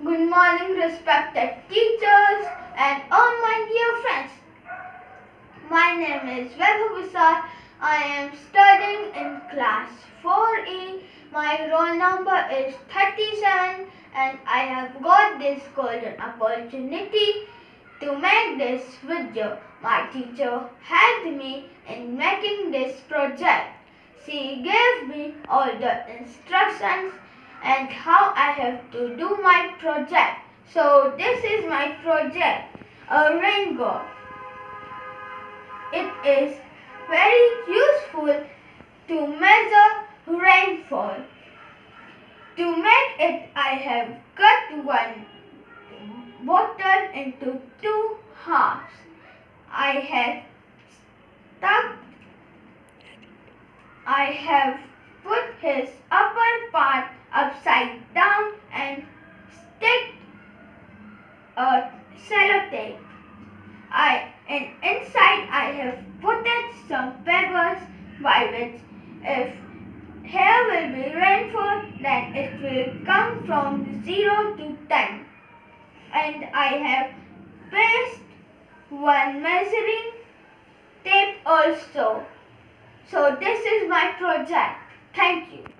Good morning, respected teachers and all my dear friends. My name is Vaibhav. I am studying in class 4E. My roll number is 37 and I have got this golden opportunity to make this video. My teacher helped me in making this project. She gave me all the instructions and how I have to do my project. So this is my project, a rainbow. It is very useful to measure rainfall. To make it, I have cut one bottle into two halves. I have put his upper part upside down and stick a sellotape. And inside I have put some pebbles by which if here will be rainfall, then it will come from 0 to 10. And I have placed one measuring tape also. So this is my project. Thank you.